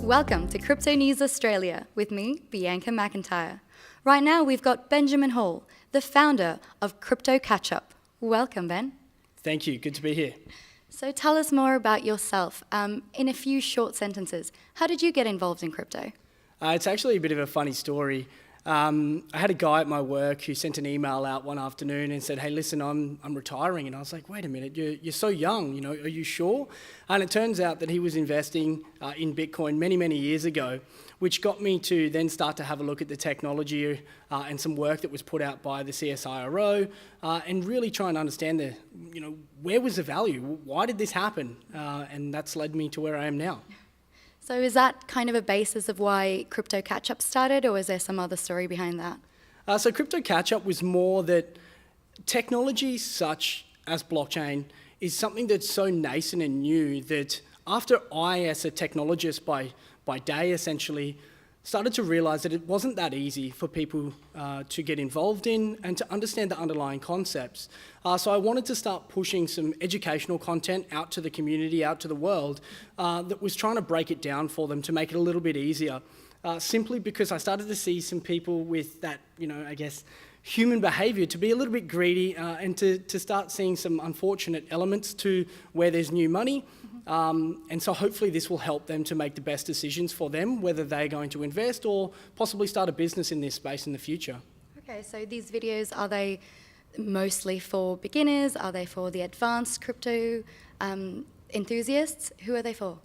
Welcome to Crypto News Australia with me, Bianca McIntyre. Right now we've got Benjamin Hall, the founder of Crypto Catch-Up. Welcome, Ben. Thank you, good to be here. So tell us more about yourself in a few short sentences. How did you get involved in crypto? It's actually a bit of a funny story. I had a guy at my work who sent an email out one afternoon and said, "Hey, listen, I'm retiring." And I was like, "Wait a minute, you're so young, are you sure?" And it turns out that he was investing in Bitcoin many years ago, which got me to then start to have a look at the technology and some work that was put out by the CSIRO and really try and understand where was the value? Why did this happen? And that's led me to where I am now. So is that kind of a basis of why Crypto Catch-Up started, or is there some other story behind that? So Crypto Catch-Up was more that technology such as blockchain is something that's so nascent and new that after I, as a technologist by day essentially, started to realize that it wasn't that easy for people to get involved in and to understand the underlying concepts. So I wanted to start pushing some educational content out to the community, out to the world, that was trying to break it down for them to make it a little bit easier. Simply because I started to see some people with that, I guess, human behaviour to be a little bit greedy and to start seeing some unfortunate elements to where there's new money. And so hopefully this will help them to make the best decisions for them, whether they're going to invest or possibly start a business in this space in the future. Okay, so these videos, are they mostly for beginners? Are they for the advanced crypto enthusiasts? Who are they for?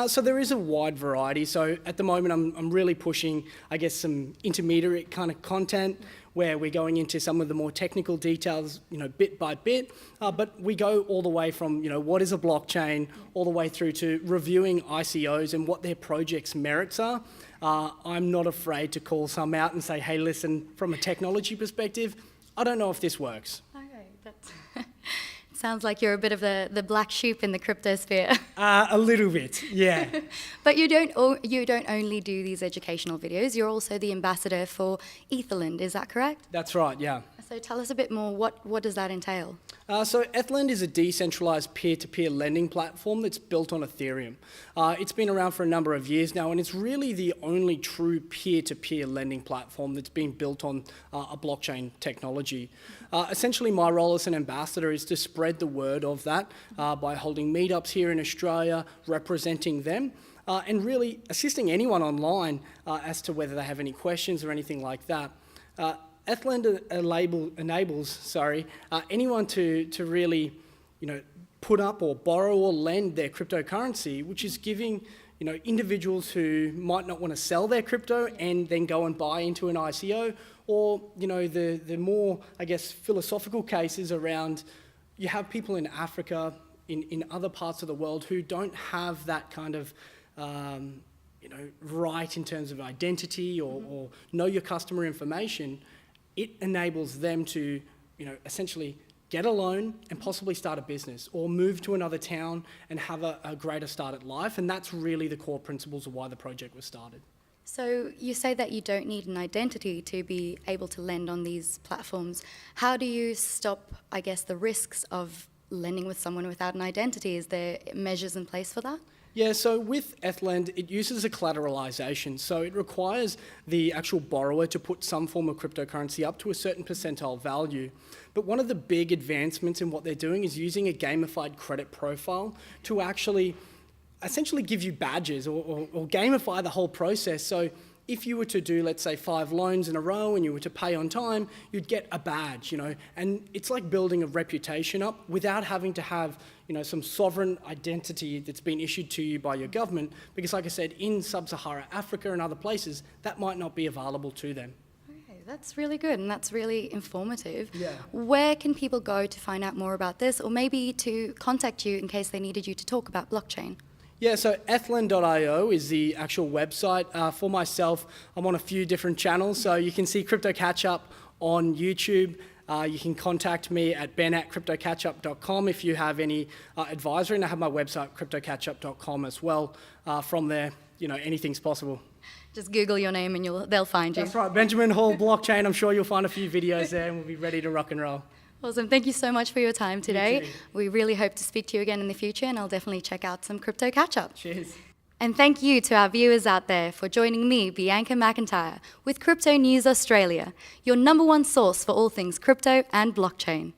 So there is a wide variety. So at the moment, I'm really pushing, I guess, some intermediate kind of content where we're going into some of the more technical details, bit by bit. But we go all the way from, what is a blockchain, all the way through to reviewing ICOs and what their project's merits are. I'm not afraid to call some out and say, hey, listen, from a technology perspective, I don't know if this works. Okay, that's sounds like you're a bit of the black sheep in the crypto sphere. A little bit, yeah. But you don't only do these educational videos, you're also the ambassador for Etherland, is that correct? That's right, yeah. So tell us a bit more, what does that entail? So Etherland is a decentralized peer-to-peer lending platform that's built on Ethereum. It's been around for a number of years now, and it's really the only true peer-to-peer lending platform that's been built on a blockchain technology. Essentially, my role as an ambassador is to spread the word of that by holding meetups here in Australia, representing them, and really assisting anyone online as to whether they have any questions or anything like that. Etherland enables anyone to really, put up or borrow or lend their cryptocurrency, which is giving, individuals who might not want to sell their crypto and then go and buy into an ICO, or, the more, I guess, philosophical cases around, you have people in Africa, in other parts of the world who don't have that kind of, right in terms of identity or know your customer information. It enables them to, essentially get a loan and possibly start a business or move to another town and have a greater start at life. And that's really the core principles of why the project was started. So you say that you don't need an identity to be able to lend on these platforms. How do you stop, I guess, the risks of lending with someone without an identity? Is there measures in place for that? Yeah, so with Etherland, it uses a collateralization. So it requires the actual borrower to put some form of cryptocurrency up to a certain percentile value. But one of the big advancements in what they're doing is using a gamified credit profile to actually essentially give you badges or gamify the whole process. So if you were to do, let's say, 5 loans in a row and you were to pay on time, you'd get a badge, and it's like building a reputation up without having to have, some sovereign identity that's been issued to you by your government, because like I said, in sub-Saharan Africa and other places, that might not be available to them. Okay, that's really good and that's really informative. Yeah. Where can people go to find out more about this, or maybe to contact you in case they needed you to talk about blockchain? Yeah, so Etherland.io is the actual website. For myself, I'm on a few different channels, so you can see Crypto Catch-Up on YouTube. You can contact me at ben@cryptocatchup.com if you have any advisory, and I have my website, cryptocatchup.com as well. From there, anything's possible. Just Google your name and they'll find you. That's right, Benjamin Hall Blockchain. I'm sure you'll find a few videos there and we'll be ready to rock and roll. Awesome. Thank you so much for your time today. You too. We really hope to speak to you again in the future, and I'll definitely check out some Crypto Catch-Up. Cheers. And thank you to our viewers out there for joining me, Bianca McIntyre, with Crypto News Australia, your #1 source for all things crypto and blockchain.